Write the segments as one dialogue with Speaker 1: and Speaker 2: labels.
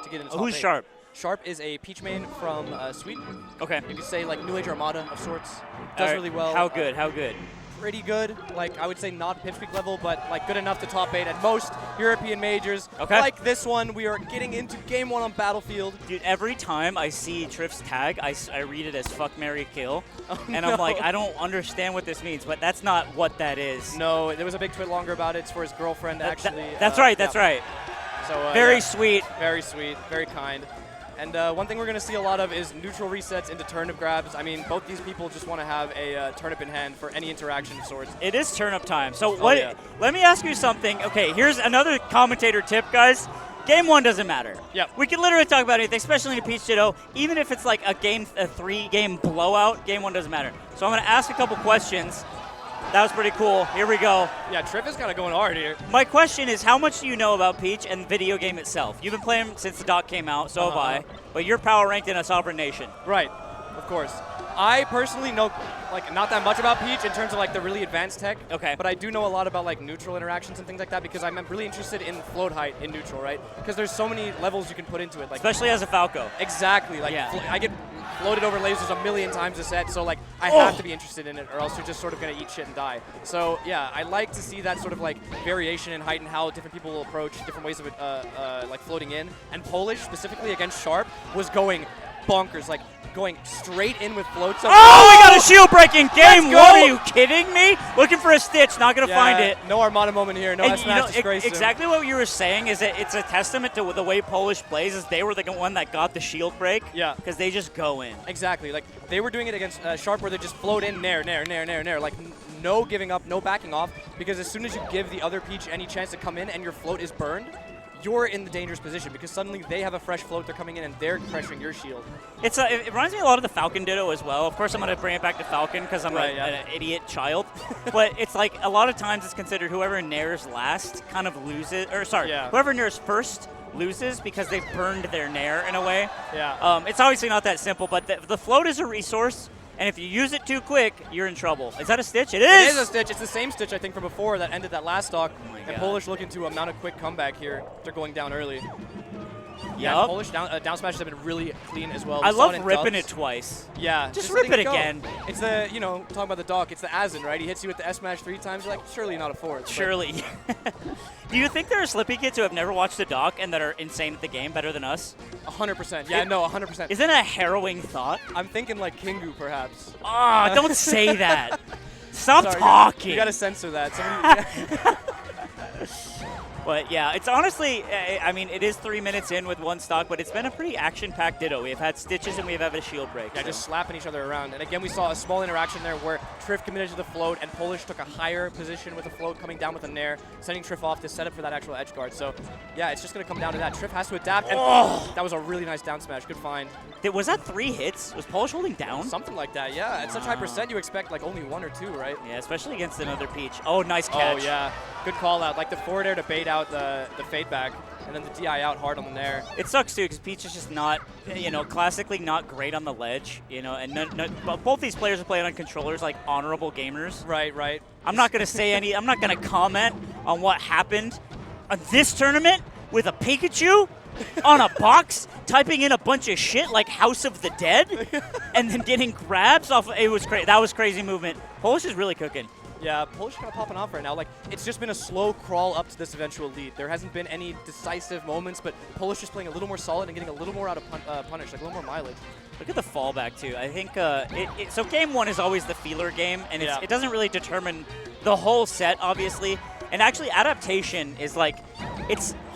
Speaker 1: to get into top
Speaker 2: Who's
Speaker 1: 8.
Speaker 2: Sharp?
Speaker 1: Sharp is a Peach main from Sweden.
Speaker 2: Okay.
Speaker 1: You could say like New Age Armada of sorts. Does really well.
Speaker 2: How good? How good?
Speaker 1: Pretty good. Like, I would say not Pipsqueak level, but like good enough to top 8 at most European majors.
Speaker 2: Okay.
Speaker 1: Like this one, we are getting into game 1 on Battlefield.
Speaker 2: Dude, every time I see Trif's tag, I read it as fuck, marry, kill. And
Speaker 1: no.
Speaker 2: I'm like, I don't understand what this means, but that's not what that is.
Speaker 1: No, there was a big tweet longer about it. It's for his girlfriend, actually.
Speaker 2: That's right, that's right.
Speaker 1: So
Speaker 2: very sweet.
Speaker 1: Very sweet, very kind. And one thing we're going to see a lot of is neutral resets into turnip grabs. I mean, both these people just want to have a turnip in hand for any interaction of sorts.
Speaker 2: It is turnip time. So let me ask you something. Okay, here's another commentator tip, guys. Game 1 doesn't matter.
Speaker 1: Yep.
Speaker 2: We can literally talk about anything, especially in a Peach Ditto. Even if it's like a 3-game blowout, Game 1 doesn't matter. So I'm going to ask a couple questions. That was pretty cool. Here we go.
Speaker 1: Yeah, Trif is kind of going hard here.
Speaker 2: My question is, how much do you know about Peach and the video game itself? You've been playing since the doc came out, so have I. But you're power ranked in a sovereign nation.
Speaker 1: Right, of course. I personally know like not that much about Peach in terms of like the really advanced tech.
Speaker 2: Okay.
Speaker 1: But I do know a lot about like neutral interactions and things like that because I'm really interested in float height in neutral, right? Because there's so many levels you can put into it. Like
Speaker 2: especially as a Falco.
Speaker 1: Exactly. Like
Speaker 2: yeah.
Speaker 1: I get floated over lasers a million times a set, so like I have to be interested in it, or else you're just sort of gonna eat shit and die. So yeah, I like to see that sort of like variation in height and how different people will approach different ways of like floating in. And Polish specifically against Sharp was going bonkers, like going straight in with floats.
Speaker 2: Oh, we got a shield break in game 1. Are you kidding me? Looking for a Stitch, not gonna find it.
Speaker 1: No Armada moment here. No S-Smash disgrace.
Speaker 2: Exactly what you were saying is that it's a testament to the way Polish plays. Is they were the one that got the shield break.
Speaker 1: Yeah.
Speaker 2: Because they just go in.
Speaker 1: Exactly. Like they were doing it against Sharp, where they just float in, nair. Like no giving up, no backing off. Because as soon as you give the other Peach any chance to come in and your float is burned, you're in the dangerous position because suddenly they have a fresh float, they're coming in and they're pressuring your shield.
Speaker 2: It reminds me a lot of the Falcon Ditto as well. Of course, I'm going to bring it back to Falcon because I'm an idiot child. But it's like a lot of times it's considered whoever nairs last kind of loses, or sorry, whoever nairs first loses because they've burned their nair in a way.
Speaker 1: Yeah.
Speaker 2: It's obviously not that simple, but the float is a resource. And if you use it too quick, you're in trouble. Is that a Stitch? It is!
Speaker 1: It is a Stitch. It's the same Stitch, I think, from before that ended that last stock.
Speaker 2: Oh my
Speaker 1: and
Speaker 2: God.
Speaker 1: Polish looking to mount a quick comeback here. They're going down early. Yeah,
Speaker 2: Yep.
Speaker 1: Polish down smashes have been really clean as well.
Speaker 2: I love ripping it twice.
Speaker 1: Yeah.
Speaker 2: Just rip it
Speaker 1: go.
Speaker 2: again.
Speaker 1: It's the, talking about the dock, it's the Asin, right? He hits you with the S-Smash 3 times. You're like, surely not a fourth.
Speaker 2: Surely. Do you think there are Slippy kids who have never watched the doc and that are insane at the game, better than us?
Speaker 1: 100%. Yeah, no, 100%.
Speaker 2: Isn't it a harrowing thought?
Speaker 1: I'm thinking like Kingu, perhaps.
Speaker 2: Ah, don't say that. Stop
Speaker 1: Sorry,
Speaker 2: talking.
Speaker 1: You gotta censor that.
Speaker 2: But yeah, it's honestly, I mean, it is 3 minutes in with one stock, but it's been a pretty action-packed Ditto. We have had Stitches and we have had a shield break.
Speaker 1: Yeah, just slapping each other around. And again, we saw a small interaction there where Trif committed to the float and Polish took a higher position with the float coming down with a nair, sending Trif off to set up for that actual edge guard. So yeah, it's just going to come down to that. Trif has to adapt, and that was a really nice down smash. Good find.
Speaker 2: Was that 3 hits? Was Polish holding down?
Speaker 1: Something like that, yeah. At such high percent, you expect like only 1 or 2, right?
Speaker 2: Yeah, especially against another Peach. Oh, nice catch.
Speaker 1: Oh, yeah. Good call out. Like the forward air to bait out the fade back, and then the DI out hard on the nair.
Speaker 2: It sucks, too, because Peach is just not, classically not great on the ledge, and both these players are playing on controllers like honorable gamers.
Speaker 1: Right.
Speaker 2: I'm not going to say I'm not going to comment on what happened on this tournament with a Pikachu on a box, typing in a bunch of shit like House of the Dead, and then getting grabs off. It was crazy. That was crazy movement. Polish is really cooking.
Speaker 1: Yeah, Polish kind of popping off right now. Like, it's just been a slow crawl up to this eventual lead. There hasn't been any decisive moments, but Polish is playing a little more solid and getting a little more out of punish, like a little more mileage.
Speaker 2: Look at the fallback, too. I think, so game 1 is always the feeler game, and it doesn't really determine the whole set, obviously. And actually, adaptation is like,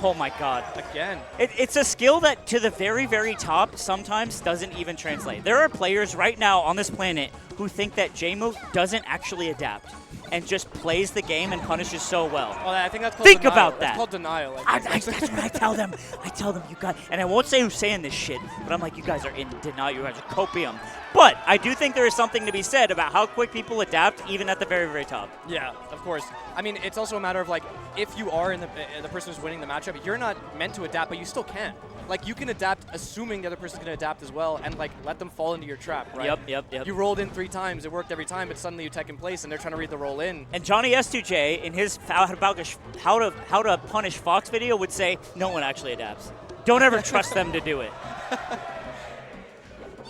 Speaker 2: oh my God.
Speaker 1: Again.
Speaker 2: It's a skill that to the very, very top sometimes doesn't even translate. There are players right now on this planet who think that J-Move doesn't actually adapt and just plays the game and punishes so well.
Speaker 1: Well, I think that's called
Speaker 2: Think
Speaker 1: denial.
Speaker 2: about that.
Speaker 1: That's called denial.
Speaker 2: That's what I tell them. I tell them, you guys, and I won't say who's saying this shit, but I'm like, you guys are in denial. You guys are copium. But I do think there is something to be said about how quick people adapt, even at the very, very top.
Speaker 1: Yeah, of course. I mean, it's also a matter of, like, if you are in the person who's winning the matchup, you're not meant to adapt, but you still can. Like, you can adapt assuming the other person's going to adapt as well and, like, let them fall into your trap, right?
Speaker 2: Yep.
Speaker 1: You rolled in 3 times. It worked every time, but suddenly you tech in place, and they're trying to read the roll in.
Speaker 2: And Johnny S2J, in his how to punish Fox video, would say, no one actually adapts. Don't ever trust them to do it.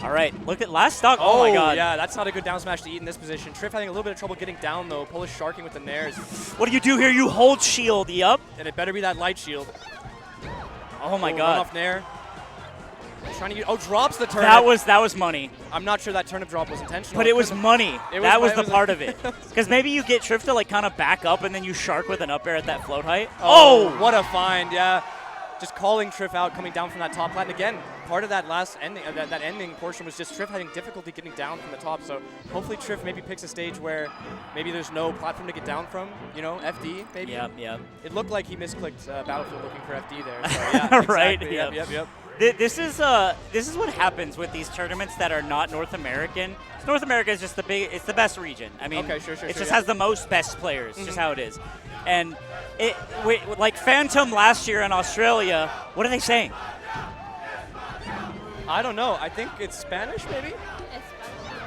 Speaker 2: All right, look at last stock. Oh, my God.
Speaker 1: Yeah, that's not a good down smash to eat in this position. Trif having a little bit of trouble getting down, though. Polish sharking with the nairs.
Speaker 2: What do you do here? You hold shield. Yup.
Speaker 1: And it better be that light shield.
Speaker 2: Oh, my God.
Speaker 1: Run off nair. Trying to get, drops the turnip.
Speaker 2: That was money.
Speaker 1: I'm not sure that turnip drop was intentional.
Speaker 2: But it was money. That was the part of it. Because maybe you get Trif to like kind of back up and then you shark with an up air at that float height.
Speaker 1: Oh, what a find, yeah. Just calling Trif out coming down from that top plat. And again, part of that last ending, that ending portion was just Trif having difficulty getting down from the top. So hopefully Trif maybe picks a stage where maybe there's no platform to get down from. You know, FD maybe.
Speaker 2: Yep.
Speaker 1: It looked like he misclicked Battlefield looking for FD there. So, yeah, exactly.
Speaker 2: Right.
Speaker 1: Yep.
Speaker 2: This is what happens with these tournaments that are not North American. North America is just it's the best region. I mean,
Speaker 1: okay, sure,
Speaker 2: it just has the most best players, just how it is. And like Phantom last year in Australia, what are they saying?
Speaker 1: I don't know. I think it's Spanish, maybe?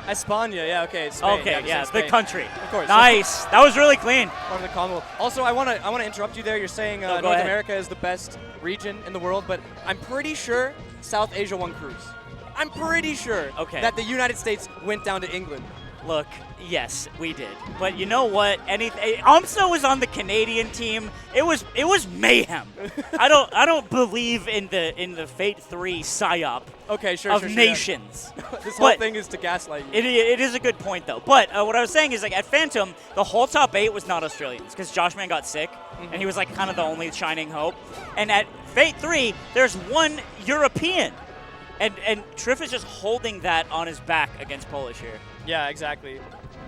Speaker 1: España, yeah, okay. It's Spain.
Speaker 2: Okay, yeah,
Speaker 1: Spain.
Speaker 2: the country.
Speaker 1: Of course.
Speaker 2: Nice. That was really clean.
Speaker 1: Part of the Commonwealth. Also, I want to interrupt you there. You're saying North America is the best region in the world, but I'm pretty sure South Asia won cruise. I'm pretty sure that the United States went down to England.
Speaker 2: Look, yes, we did. But you know what? Amso was on the Canadian team. It was mayhem. I don't believe in the Fate 3 psyop of nations.
Speaker 1: This whole thing is to gaslight you.
Speaker 2: It is a good point though. But what I was saying is like at Phantom, the whole top 8 was not Australians because Joshman got sick and he was like kind of the only shining hope. And at Fate 3, there's one European. And Trif is just holding that on his back against Polish here.
Speaker 1: Yeah, exactly.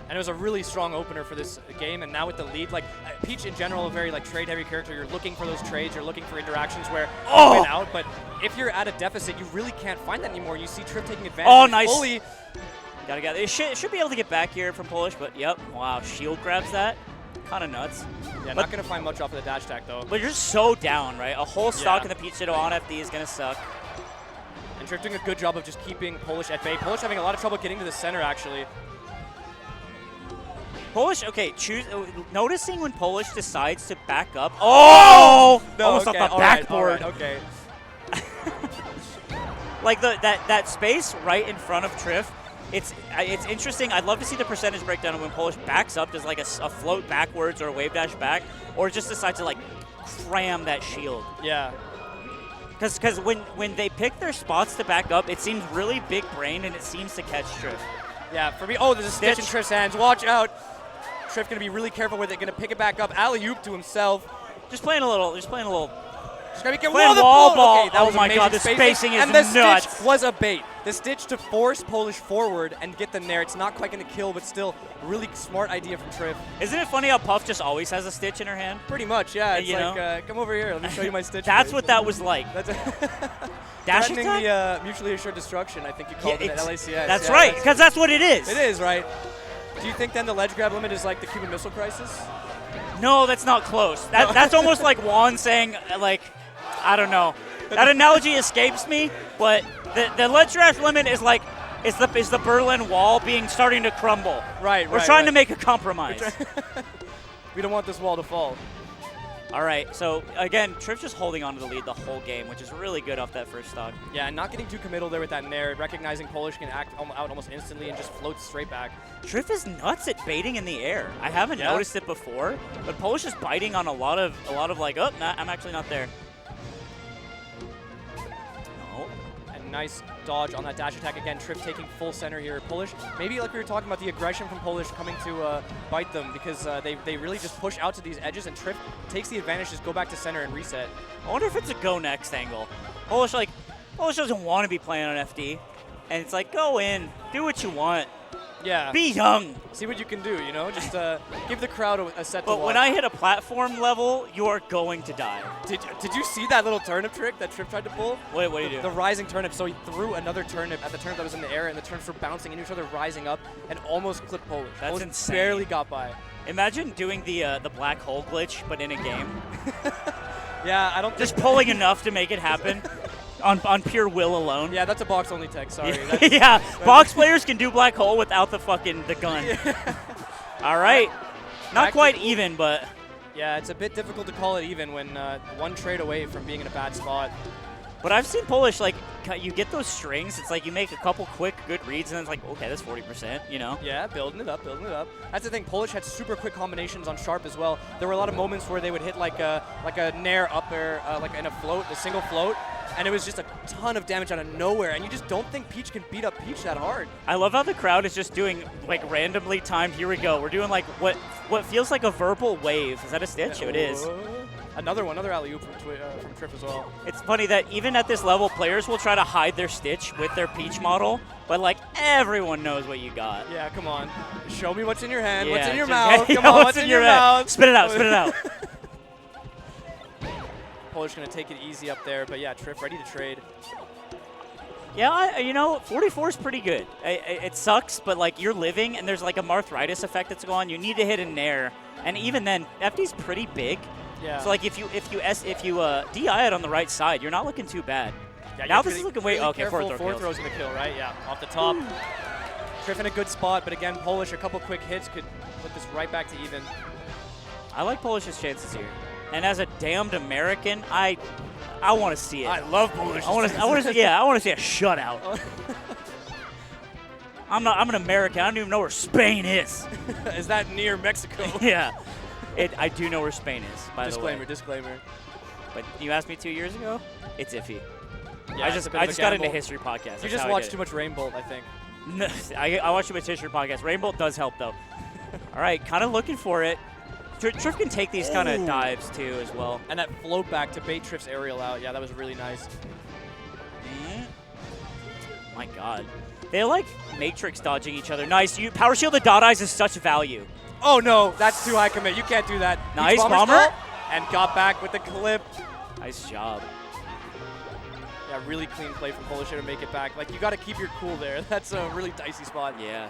Speaker 1: And it was a really strong opener for this game, and now with the lead, like Peach in general, a very like trade-heavy character. You're looking for those trades, you're looking for interactions where you win out. But if you're at a deficit, you really can't find that anymore. You see Trif taking advantage.
Speaker 2: Oh, nice.
Speaker 1: Fully.
Speaker 2: Gotta get it. Should be able to get back here from Polish, but yep. Wow, shield grabs that. Kind of nuts.
Speaker 1: Yeah, not gonna find much off of the dash attack though.
Speaker 2: But you're so down, right? A whole stock in the Peach Ditto on FD is gonna suck.
Speaker 1: And Trif doing a good job of just keeping Polish at bay. Polish having a lot of trouble getting to the center, actually.
Speaker 2: Polish, noticing when Polish decides to back up. Oh!
Speaker 1: No,
Speaker 2: almost off the backboard.
Speaker 1: Okay.
Speaker 2: Like that space right in front of Trif, it's interesting. I'd love to see the percentage breakdown of when Polish backs up, does like a float backwards or a wave dash back, or just decides to like cram that shield.
Speaker 1: Yeah.
Speaker 2: Because when they pick their spots to back up, it seems really big brain and it seems to catch Trif.
Speaker 1: Yeah, for me, there's a stitch in Trif's hands. Watch out. Trif gonna be really careful with it. Gonna pick it back up. Alley-oop to himself.
Speaker 2: Just playing a little.
Speaker 1: Just gotta get
Speaker 2: wall ball.
Speaker 1: Okay, that was
Speaker 2: my God, the spacing is nuts.
Speaker 1: And the stitch was a bait. The stitch to force Polish forward and get them there. It's not quite gonna kill, but still a really smart idea from Trif.
Speaker 2: Isn't it funny how Puff just always has a stitch in her hand?
Speaker 1: Pretty much, yeah. It's like, come over here. Let me show you my stitch.
Speaker 2: That's what that was like. Dash
Speaker 1: threatening the mutually assured destruction, I think you called it at LACS.
Speaker 2: That's right, because that's what it is.
Speaker 1: It is, right? Do you think then the ledge grab limit is like the Cuban Missile Crisis?
Speaker 2: No, that's not close. That's almost like Juan saying, like, I don't know. That analogy escapes me, but the ledge draft limit is like, is the Berlin Wall starting to crumble.
Speaker 1: Right,
Speaker 2: We're trying to make a compromise.
Speaker 1: We don't want this wall to fall.
Speaker 2: All right, so again, Trif just holding on to the lead the whole game, which is really good off that first stock.
Speaker 1: Yeah, and not getting too committal there with that nair, recognizing Polish can act out almost instantly and just floats straight back.
Speaker 2: Trif is nuts at baiting in the air. I haven't noticed it before, but Polish is biting on a lot of like, I'm actually not there. No.
Speaker 1: And nice dodge on that dash attack again. Trif taking full center here. Polish, maybe like we were talking about, the aggression from Polish coming to bite them because they really just push out to these edges, and Trif takes the advantage, just go back to center and reset.
Speaker 2: I wonder if it's a go next angle. Polish doesn't want to be playing on FD, and it's like, go in, do what you want.
Speaker 1: Yeah.
Speaker 2: Be young.
Speaker 1: See what you can do, you know? Just give the crowd a set to
Speaker 2: But
Speaker 1: watch.
Speaker 2: when I hit a platform level, you are going to die.
Speaker 1: Did you see that little turnip trick that Trif tried to pull?
Speaker 2: What do you do?
Speaker 1: The rising turnip. So he threw another turnip at the turnip that was in the air, and the turnips were bouncing into each other, rising up, and almost clipped Polish.
Speaker 2: That's
Speaker 1: Polish
Speaker 2: insane.
Speaker 1: barely got by.
Speaker 2: Imagine doing the black hole glitch, but in a game.
Speaker 1: Yeah, I don't
Speaker 2: Just pulling enough to make it happen. On pure will alone.
Speaker 1: Yeah, that's a box-only tech, sorry.
Speaker 2: Yeah, box players can do black hole without the gun.
Speaker 1: Yeah.
Speaker 2: All right. Not quite even, but...
Speaker 1: Yeah, it's a bit difficult to call it even when one trade away from being in a bad spot.
Speaker 2: But I've seen Polish, like, you get those strings, it's like you make a couple quick, good reads, and then it's like, okay, that's 40%, you know?
Speaker 1: Yeah, building it up, building it up. That's the thing. Polish had super quick combinations on Sharp as well. There were a lot of moments where they would hit like a nair up air, like in a float, a single float, and it was just a ton of damage out of nowhere, and you just don't think Peach can beat up Peach that hard.
Speaker 2: I love how the crowd is just doing, like, randomly timed, here we go. We're doing, like, what feels like a verbal wave. Is that a stitch?
Speaker 1: Yeah.
Speaker 2: It is.
Speaker 1: Another alley-oop from Trif as well.
Speaker 2: It's funny that even at this level, players will try to hide their stitch with their Peach model, but, like, everyone knows what you got.
Speaker 1: Yeah, come on. Show me what's in your hand,
Speaker 2: Yeah,
Speaker 1: what's in your
Speaker 2: just-
Speaker 1: mouth. Come on, what's in your mouth?
Speaker 2: Spit it out, spit it out.
Speaker 1: Polish going to take it easy up there, but yeah, Trif ready to trade.
Speaker 2: Yeah, you know, 44 is pretty good. It sucks, but, like, you're living, and there's, like, a Marthritis effect that's going on. You need to hit a nair, and even then, FD's pretty big.
Speaker 1: Yeah.
Speaker 2: So, like, if you DI it on the right side, you're not looking too bad.
Speaker 1: Yeah,
Speaker 2: now this is looking way okay.
Speaker 1: Careful,
Speaker 2: Fourth
Speaker 1: fourth throw's gonna kill, right? Yeah, off the top. Trif in a good spot, but again, Polish a couple quick hits could put this right back to even.
Speaker 2: I like Polish's chances here, and as a damned American, I want to see it.
Speaker 1: I love Polish.
Speaker 2: I want to see a shutout. I'm an American. I don't even know where Spain is.
Speaker 1: Is that near Mexico?
Speaker 2: Yeah. I do know where Spain is, by the way.
Speaker 1: Disclaimer.
Speaker 2: But you asked me 2 years ago, it's iffy.
Speaker 1: Yeah,
Speaker 2: I just got into history podcasts.
Speaker 1: You just watched too much Rainbow, I think.
Speaker 2: No, I watched too much history podcasts. Rainbow does help, though. All right, kind of looking for it. Trif can take these kind of dives, too, as well.
Speaker 1: And that float back to bait Trif's aerial out. Yeah, that was really nice.
Speaker 2: My God. They like Matrix dodging each other. Nice. Power Shield the dot eyes is such value.
Speaker 1: Oh, no, that's too high commit. You can't do that.
Speaker 2: Nice, bomber.
Speaker 1: And got back with the clip.
Speaker 2: Nice job.
Speaker 1: Yeah, really clean play from Polish to make it back. Like, you got to keep your cool there. That's a really dicey spot.
Speaker 2: Yeah.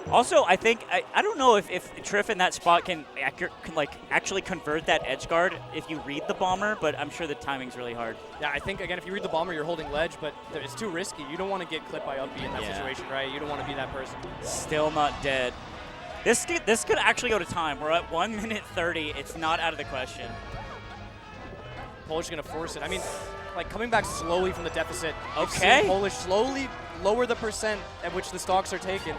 Speaker 2: Also, I think, I don't know if Trif in that spot can actually convert that edge guard if you read the bomber, but I'm sure the timing's really hard.
Speaker 1: Yeah, I think, again, if you read the bomber, you're holding ledge, but it's too risky. You don't want to get clipped by up B in that situation, right? You don't want to be that person.
Speaker 2: Still not dead. This could actually go to time. We're at 1 minute 30. It's not out of the question.
Speaker 1: Polish is going to force it. I mean, like, coming back slowly from the deficit.
Speaker 2: Okay.
Speaker 1: Polish slowly lower the percent at which the stocks are taken.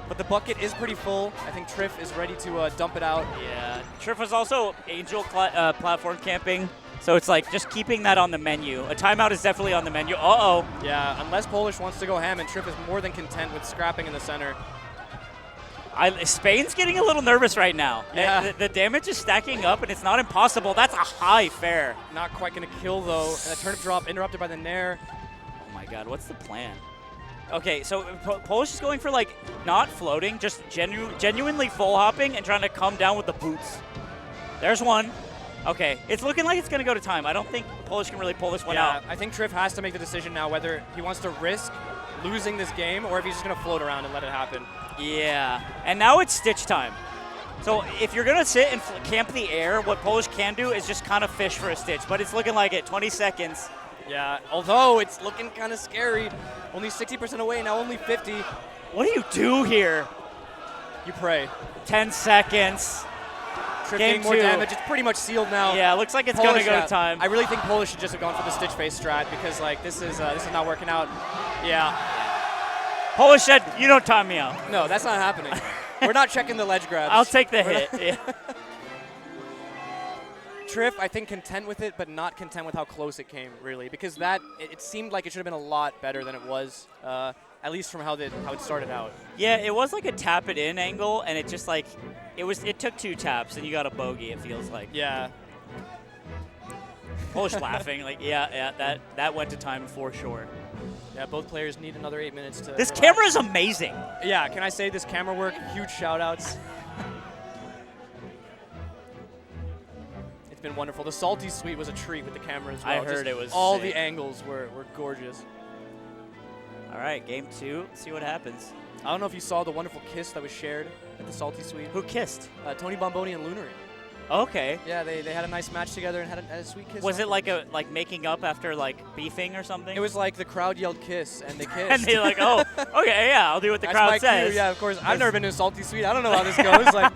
Speaker 1: But the bucket is pretty full. I think Trif is ready to dump it out.
Speaker 2: Yeah. Trif was also Angel platform camping. So it's like just keeping that on the menu. A timeout is definitely on the menu. Uh-oh.
Speaker 1: Yeah, unless Polish wants to go ham, and Trif is more than content with scrapping in the center.
Speaker 2: Spain's getting a little nervous right now.
Speaker 1: Yeah.
Speaker 2: The damage is stacking up, and it's not impossible. That's a high fair.
Speaker 1: Not quite going to kill, though. And a turnip drop interrupted by the nair.
Speaker 2: Oh, my God. What's the plan? Okay, so Polish is going for, like, not floating, just genuinely full hopping and trying to come down with the boots. There's one. Okay, it's looking like it's going to go to time. I don't think Polish can really pull this one out.
Speaker 1: I think Trif has to make the decision now whether he wants to risk losing this game or if he's just going to float around and let it happen.
Speaker 2: Yeah, and now it's stitch time. So if you're going to sit and camp the air, what Polish can do is just kind of fish for a stitch, but it's looking like it, 20 seconds.
Speaker 1: Yeah, although it's looking kind of scary. Only 60% away, now only 50.
Speaker 2: What do you do here?
Speaker 1: You pray.
Speaker 2: 10 seconds.
Speaker 1: Trif getting more damage. It's pretty much sealed now.
Speaker 2: Yeah, looks like it's going to go to time.
Speaker 1: I really think Polish should just have gone for the stitch face strat because, like, this is not working out. Yeah.
Speaker 2: Polish said, you don't time me out.
Speaker 1: No, that's not happening. We're not checking the ledge grabs.
Speaker 2: I'll take the hit. Yeah.
Speaker 1: Trif, I think, content with it, but not content with how close it came, really, because it seemed like it should have been a lot better than it was, at least from how it started out.
Speaker 2: Yeah, it was like a tap it in angle, and it just like it took 2 taps, and you got a bogey. It feels like.
Speaker 1: Yeah.
Speaker 2: Polish laughing, like that went to time for sure.
Speaker 1: Yeah, both players need another 8 minutes to.
Speaker 2: This camera is amazing.
Speaker 1: Yeah, can I say this camera work? Huge shout outs. It's been wonderful. The Salty Suite was a treat with the camera as well.
Speaker 2: I heard it was
Speaker 1: all
Speaker 2: sick.
Speaker 1: the angles were gorgeous.
Speaker 2: All right, game 2. Let's see what happens.
Speaker 1: I don't know if you saw the wonderful kiss that was shared at the Salty Suite.
Speaker 2: Who kissed?
Speaker 1: Tony Bomboni and Lunary.
Speaker 2: Okay.
Speaker 1: Yeah, they had a nice match together and had a sweet kiss.
Speaker 2: Was it like making up after like beefing or something?
Speaker 1: It was like the crowd yelled kiss and they kissed.
Speaker 2: And they're like, oh, okay, yeah, I'll do what the crowd says.
Speaker 1: Cue. Yeah, of course. I've never been to a Salty Suite. I don't know how this goes. Like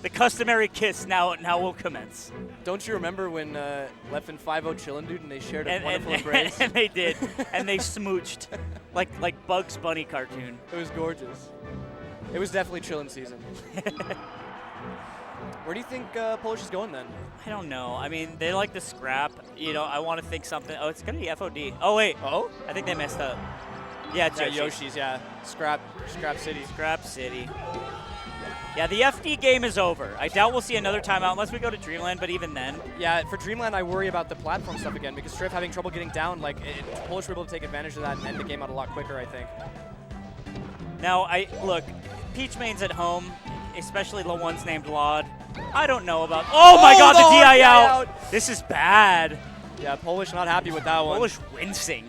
Speaker 2: the customary kiss now will commence.
Speaker 1: Don't you remember when Left and 5-0 chillin' dude and they shared a wonderful embrace?
Speaker 2: And they did. And they smooched like Bugs Bunny cartoon.
Speaker 1: It was gorgeous. It was definitely chillin' season. Where do you think Polish is going then?
Speaker 2: I don't know. I mean, they like to scrap. You know, I want to think something. Oh, it's going to be FOD. Oh, wait.
Speaker 1: Oh?
Speaker 2: I think they messed up. Yeah, it's
Speaker 1: Yoshi's, yeah. Scrap City.
Speaker 2: Scrap City. Yeah, the FD game is over. I doubt we'll see another timeout unless we go to Dreamland, but even then.
Speaker 1: Yeah, for Dreamland, I worry about the platform stuff again because Trif having trouble getting down, like, Polish were able to take advantage of that and end the game out a lot quicker, I think.
Speaker 2: Now, look, Peach main's at home, especially the ones named Laud. I don't know about. Oh my God, the DI out! This is bad.
Speaker 1: Yeah, Polish not happy with that one.
Speaker 2: Polish wincing.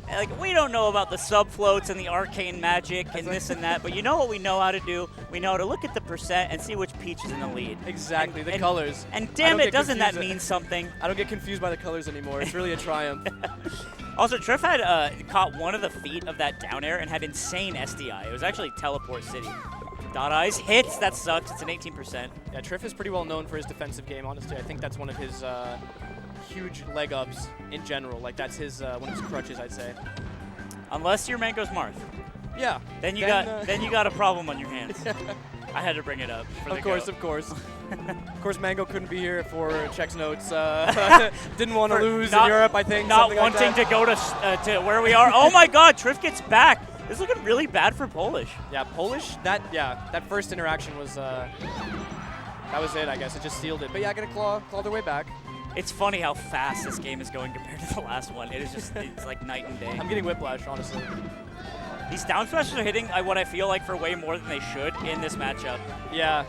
Speaker 2: Like, we don't know about the sub-floats and the arcane magic and this and that, but you know what we know how to do? We know how to look at the percent and see which Peach is in the lead.
Speaker 1: Exactly, the colors.
Speaker 2: And damn it, doesn't that mean something?
Speaker 1: I don't get confused by the colors anymore. It's really a triumph.
Speaker 2: Also, Trif had caught one of the feet of that down air and had insane SDI. It was actually Teleport City. Dot Eyes hits, that sucks. It's an 18%.
Speaker 1: Yeah, Trif is pretty well known for his defensive game, honestly. I think that's one of his huge leg ups in general. Like, that's his one of his crutches, I'd say.
Speaker 2: Unless you're Mango's Marth.
Speaker 1: Yeah.
Speaker 2: Then you got a problem on your hands. I had to bring it up.
Speaker 1: Of course. Of course, Mango couldn't be here for Czech's notes. Didn't want to lose in Europe, I think.
Speaker 2: Not wanting to go to where we are. Oh my God, Trif gets back. This is looking really bad for Polish.
Speaker 1: Yeah, Polish. That first interaction was that was it. I guess it just sealed it. But yeah, gonna claw their way back.
Speaker 2: It's funny how fast this game is going compared to the last one. It is just it's like night and day.
Speaker 1: I'm getting whiplash, honestly.
Speaker 2: These down smashes are hitting what I feel like for way more than they should in this matchup.
Speaker 1: Yeah.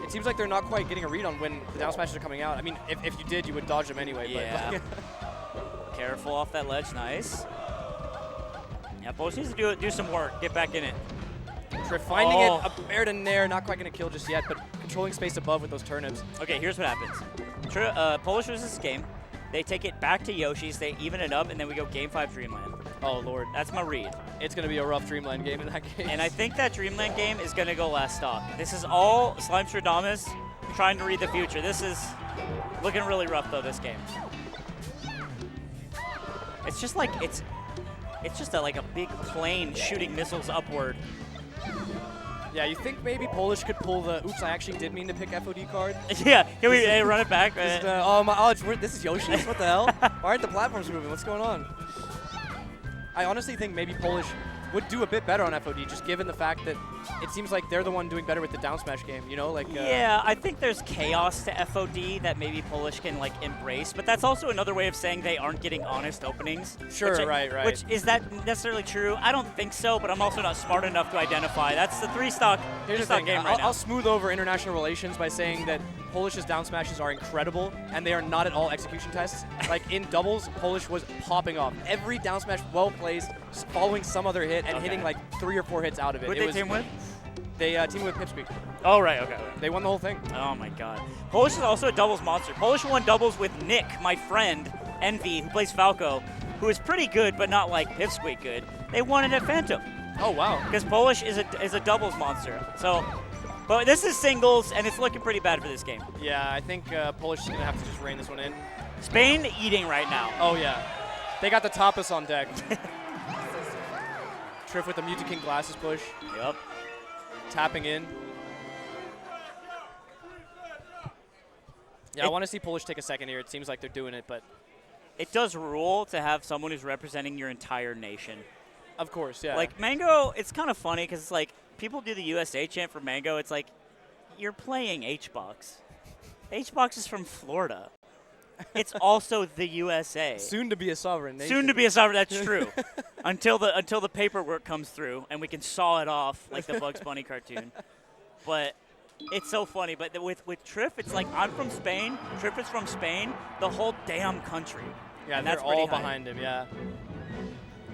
Speaker 1: It seems like they're not quite getting a read on when the down smashes are coming out. I mean, if you did, you would dodge them anyway.
Speaker 2: Yeah. But careful off that ledge. Nice. Yeah, Polish needs to do some work. Get back in it.
Speaker 1: Trif finding it, a bair to nair, not quite going to kill just yet, but controlling space above with those turnips.
Speaker 2: Okay, here's what happens. Polish loses this game. They take it back to Yoshi's, they even it up, and then we go Game 5 Dreamland.
Speaker 1: Oh, Lord.
Speaker 2: That's my read.
Speaker 1: It's going to be a rough Dreamland game in that case.
Speaker 2: And I think that Dreamland game is going to go last stock. This is all Slimstradamus trying to read the future. This is looking really rough, though, this game. It's just like, it's just like a big plane shooting missiles upward.
Speaker 1: Yeah, you think maybe Polish could pull the, oops, I actually did mean to pick FOD card.
Speaker 2: Yeah, can we run it back?
Speaker 1: This is Yoshi's, what the hell? Why aren't the platforms moving? What's going on? I honestly think maybe Polish would do a bit better on FOD, just given the fact that it seems like they're the one doing better with the down smash game, you know? Like.
Speaker 2: Yeah, I think there's chaos to FOD that maybe Polish can like embrace, but that's also another way of saying they aren't getting honest openings.
Speaker 1: Sure, right.
Speaker 2: Which, is that necessarily true? I don't think so, but I'm also not smart enough to identify. That's the three-stock game right now.
Speaker 1: I'll smooth over international relations by saying that Polish's down smashes are incredible, and they are not at all execution tests. Like, in doubles, Polish was popping off. Every down smash well-placed, following some other hit, and hitting like 3 or 4 hits out of it.
Speaker 2: Who'd they team with?
Speaker 1: They teamed with Pipsqueak.
Speaker 2: Oh, right, okay.
Speaker 1: They won the whole thing.
Speaker 2: Oh, my God. Polish is also a doubles monster. Polish won doubles with Nick, my friend, Envy, who plays Falco, who is pretty good, but not like Pipsqueak good. They won it at Phantom.
Speaker 1: Oh, wow.
Speaker 2: Because Polish is a doubles monster. So, but this is singles, and it's looking pretty bad for this game.
Speaker 1: Yeah, I think Polish is going to have to just rein this one in.
Speaker 2: Spain eating right now.
Speaker 1: Oh, yeah. They got the tapas on deck. Trif with the Mewtwo King glasses push.
Speaker 2: Yep.
Speaker 1: Tapping in. Yeah, I want to see Polish take a second here. It seems like they're doing it, but...
Speaker 2: It does rule to have someone who's representing your entire nation.
Speaker 1: Of course, yeah.
Speaker 2: Like, Mango, it's kind of funny because it's like, people do the USA chant for Mango. It's like, you're playing HBox. HBox is from Florida. It's also the USA.
Speaker 1: Soon to be a sovereign nation.
Speaker 2: Soon to be a sovereign, that's true. until the paperwork comes through and we can saw it off like the Bugs Bunny cartoon. But it's so funny. But with Trif, it's like, I'm from Spain, Trif is from Spain, the whole damn country.
Speaker 1: Yeah, and they're all behind him, yeah.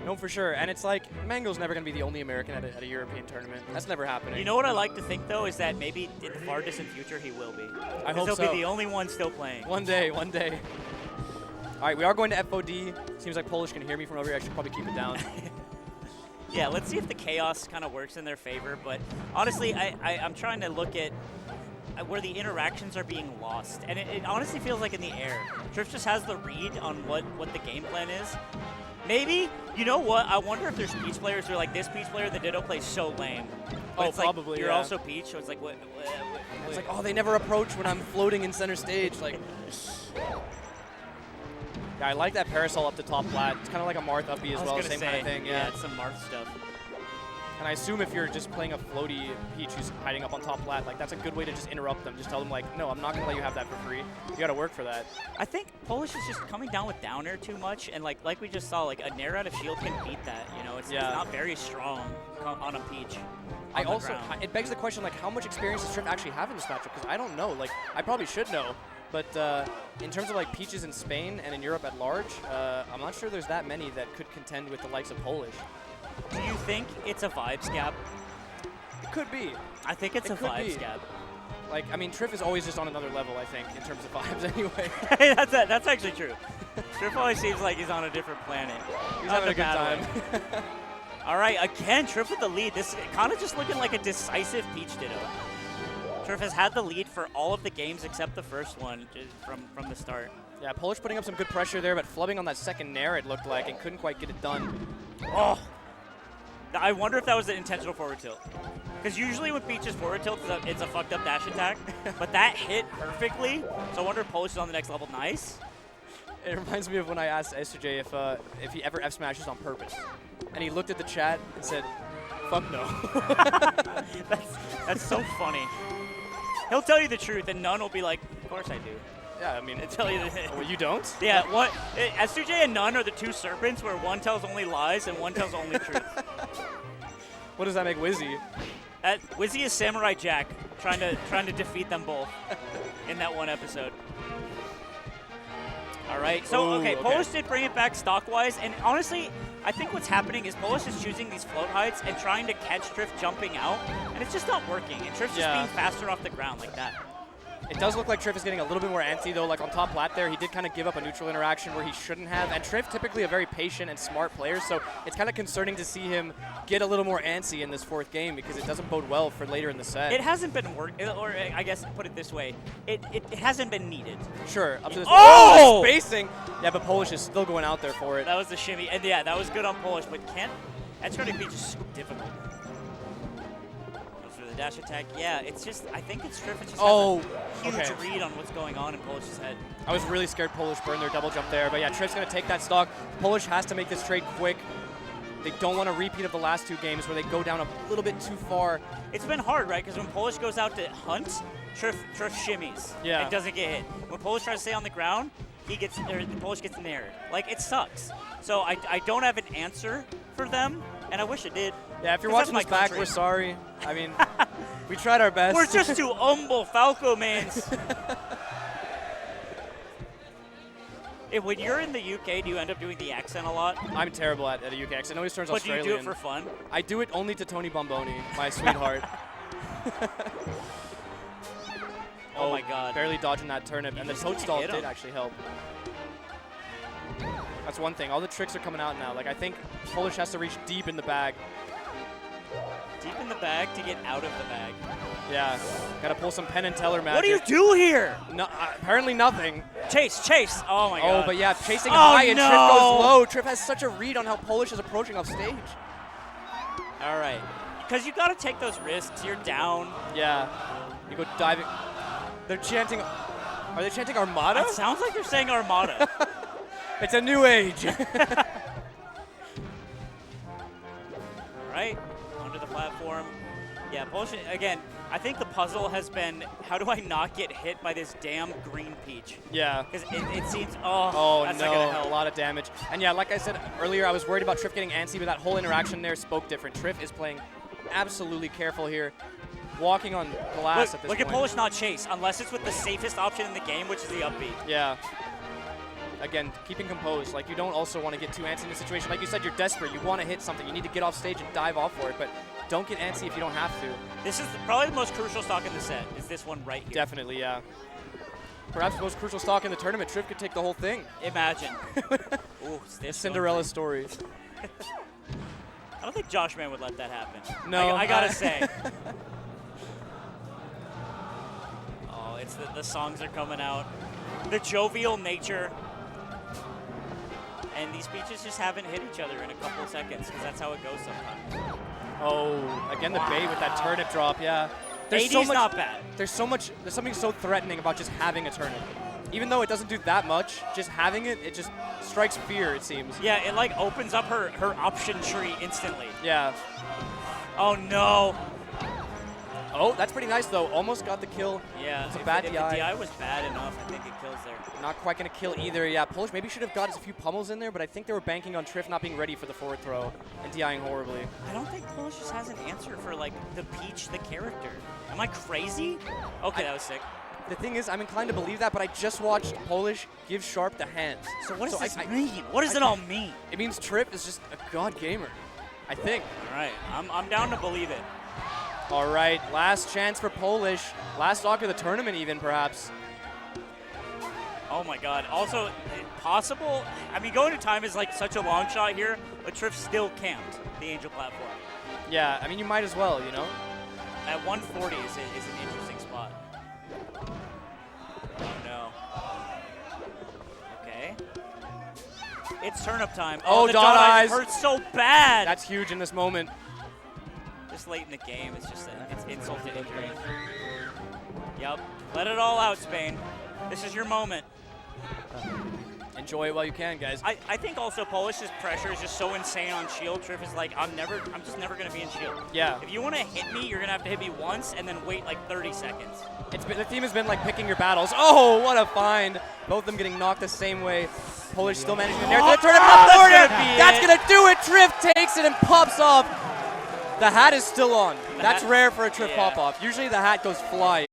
Speaker 1: No, for sure. And it's like, Mango's never going to be the only American at a European tournament. That's never happening.
Speaker 2: You know what I like to think, though, is that maybe in the far distant future he will be.
Speaker 1: I hope so.
Speaker 2: He'll be the only one still playing.
Speaker 1: One day. All right, we are going to FOD. Seems like Polish can hear me from over here. I should probably keep it down.
Speaker 2: Yeah, let's see if the chaos kind of works in their favor. But honestly, I'm trying to look at where the interactions are being lost. And it honestly feels like in the air. Trif just has the read on what the game plan is. Maybe, you know what? I wonder if there's Peach players who are like, this Peach player, the Ditto plays so lame. But it's
Speaker 1: probably,
Speaker 2: like, you're
Speaker 1: yeah.
Speaker 2: also Peach, so it's like, what?
Speaker 1: It's like, oh, they never approach when I'm floating in center stage. Like, yeah, I like that parasol up the top flat. It's kind of like a Marth up B as well, same kind of thing.
Speaker 2: Yeah, it's some Marth stuff.
Speaker 1: And I assume if you're just playing a floaty Peach who's hiding up on top flat, like that's a good way to just interrupt them. Just tell them like, no, I'm not gonna let you have that for free. You gotta work for that.
Speaker 2: I think Polish is just coming down with down air too much, and like we just saw, like a nair out of shield can beat that. You know, it's not very strong on a Peach.
Speaker 1: It begs the question, like, how much experience does Trif actually have in this matchup? Because I don't know. Like, I probably should know. But in terms of like Peaches in Spain and in Europe at large, I'm not sure there's that many that could contend with the likes of Polish.
Speaker 2: Do you think it's a vibes gap?
Speaker 1: It could be.
Speaker 2: I think it's a vibes gap.
Speaker 1: Like, I mean, Trif is always just on another level, I think, in terms of vibes anyway.
Speaker 2: That's actually true. Trif always seems like he's on a different planet.
Speaker 1: He's having a good time.
Speaker 2: All right, again, Trif with the lead. This is kind of just looking like a decisive Peach Ditto. Trif has had the lead for all of the games except the first one from the start.
Speaker 1: Yeah, Polish putting up some good pressure there, but flubbing on that second nair, it looked like, and couldn't quite get it done.
Speaker 2: Oh! I wonder if that was an intentional forward tilt. Because usually when Peach is forward tilt, it's a fucked up dash attack. But that hit perfectly, so I wonder if Polish is on the next level. Nice.
Speaker 1: It reminds me of when I asked SJ if he ever F-smashes on purpose. And he looked at the chat and said, fuck no.
Speaker 2: That's so funny. He'll tell you the truth, and None will be like, of course I do.
Speaker 1: Yeah, I mean,
Speaker 2: He'll tell you
Speaker 1: well, you don't?
Speaker 2: Yeah, SJ and None are the two serpents where one tells only lies and one tells only truth.
Speaker 1: What does that make Wizzy?
Speaker 2: Wizzy is Samurai Jack, trying to defeat them both in that one episode. All right, so okay, Polish did bring it back stock-wise, and honestly, I think what's happening is Polish is choosing these float heights and trying to catch Trif jumping out, and it's just not working, and Trif's just being faster off the ground like that.
Speaker 1: It does look like Trif is getting a little bit more antsy, though. Like on top flat there, he did kind of give up a neutral interaction where he shouldn't have. And Trif, typically a very patient and smart player, so it's kind of concerning to see him get a little more antsy in this fourth game because it doesn't bode well for later in the set.
Speaker 2: It hasn't been working, or I guess put it this way, it hasn't been needed.
Speaker 1: Sure. Up to this
Speaker 2: oh!
Speaker 1: Spacing! Yeah, but Polish is still going out there for it.
Speaker 2: That was the shimmy. And yeah, that was good on Polish, but that's going to be just so difficult. The dash attack, yeah, it's just, I think it's Trif. It just has a huge read on what's going on in Polish's head.
Speaker 1: I was really scared Polish burned their double jump there, but yeah, Trif's going to take that stock. Polish has to make this trade quick. They don't want a repeat of the last two games where they go down a little bit too far.
Speaker 2: It's been hard, right? Because when Polish goes out to hunt, Trif shimmies.
Speaker 1: Yeah.
Speaker 2: It doesn't get hit. When Polish tries to stay on the ground, Polish gets nared. Like, it sucks. So I don't have an answer for them, and I wish I did.
Speaker 1: Yeah, if you're watching this back, we're sorry. I mean, we tried our best.
Speaker 2: We're just two humble Falco mans. When you're in the UK, do you end up doing the accent a lot?
Speaker 1: I'm terrible at a UK accent. It always turns Australian.
Speaker 2: But do you do it for fun?
Speaker 1: I do it only to Tony Bomboni, my sweetheart.
Speaker 2: Oh my god.
Speaker 1: Barely dodging that turnip, and the toadstool did actually help. That's one thing. All the tricks are coming out now. Like, I think Polish has to reach deep in the bag.
Speaker 2: Deep in the bag to get out of the bag.
Speaker 1: Yeah. Gotta pull some Penn and Teller magic.
Speaker 2: What do you do here?
Speaker 1: No, apparently nothing.
Speaker 2: Chase. Oh my god.
Speaker 1: Oh, but yeah, chasing him high and Trif goes low. Trif has such a read on how Polish is approaching off stage.
Speaker 2: All right. Because you gotta take those risks. You're down.
Speaker 1: Yeah. You go diving. They're chanting. Are they chanting Armada?
Speaker 2: It sounds like they're saying Armada.
Speaker 1: It's a new age.
Speaker 2: Right? Under the platform. Yeah, Polish, again, I think the puzzle has been, how do I not get hit by this damn green Peach?
Speaker 1: Yeah.
Speaker 2: Because it seems, that's
Speaker 1: no,
Speaker 2: not gonna help.
Speaker 1: A lot of damage. And yeah, like I said earlier, I was worried about Trif getting antsy, but that whole interaction there spoke different. Trif is playing absolutely careful here. Walking on glass at this point.
Speaker 2: Look at Polish not chase, unless it's with the safest option in the game, which is the up B.
Speaker 1: Yeah. Again, keeping composed. Like, you don't also want to get too antsy in the situation. Like you said, you're desperate. You want to hit something. You need to get off stage and dive off for it, but don't get antsy if you don't have to.
Speaker 2: This is probably the most crucial stock in the set, is this one right here.
Speaker 1: Definitely, yeah. Perhaps the most crucial stock in the tournament. Trif could take the whole thing.
Speaker 2: Imagine. Ooh,
Speaker 1: this Cinderella story.
Speaker 2: I don't think Josh Man would let that happen.
Speaker 1: No.
Speaker 2: I gotta say. It's the songs are coming out. The jovial nature. And these speeches just haven't hit each other in a couple of seconds because that's how it goes sometimes.
Speaker 1: Oh, again the bait with that turnip drop, yeah.
Speaker 2: There's so much, not bad.
Speaker 1: There's something so threatening about just having a turnip. Even though it doesn't do that much, just having it, it just strikes fear, it seems.
Speaker 2: Yeah, it like opens up her option tree instantly.
Speaker 1: Yeah.
Speaker 2: Oh no.
Speaker 1: Oh, that's pretty nice though. Almost got the kill.
Speaker 2: Yeah,
Speaker 1: it's a bad DI.
Speaker 2: If the DI was bad enough, I think it kills there.
Speaker 1: Not quite going to kill either. Yeah, Polish maybe should have got a few pummels in there, but I think they were banking on Trif not being ready for the forward throw and DIing horribly.
Speaker 2: I don't think Polish just has an answer for like the Peach, the character. Am I crazy? Okay, that was sick.
Speaker 1: The thing is, I'm inclined to believe that, but I just watched Polish give Sharp the hands.
Speaker 2: So what does this mean? What does it all mean?
Speaker 1: It means Trif is just a god gamer, I think.
Speaker 2: All right, I'm down to believe it.
Speaker 1: All right, last chance for Polish. Last stock of the tournament even, perhaps.
Speaker 2: Oh my god. Also, possible, I mean, going to time is like such a long shot here, but Trif still camped the Angel platform.
Speaker 1: Yeah, I mean, you might as well, you know?
Speaker 2: At 140 is an interesting spot. Oh no. Okay. It's turnip time.
Speaker 1: Oh,
Speaker 2: the
Speaker 1: dot eyes
Speaker 2: hurts so bad.
Speaker 1: That's huge in this moment.
Speaker 2: This late in the game, it's just it's insult to injury. Yep. Let it all out, Spain. This is your moment.
Speaker 1: Enjoy it while you can, guys.
Speaker 2: I think also Polish's pressure is just so insane on shield. Trif is like, I'm just never gonna be in shield.
Speaker 1: Yeah.
Speaker 2: If you want to hit me, you're gonna have to hit me once and then wait like 30 seconds.
Speaker 1: The team has been like picking your battles. Oh, what a find! Both of them getting knocked the same way. Polish still managing to nair. That's gonna do it. Trif takes it and pops off. The hat is still on. That's rare for a Trif pop off. Usually the hat goes flying.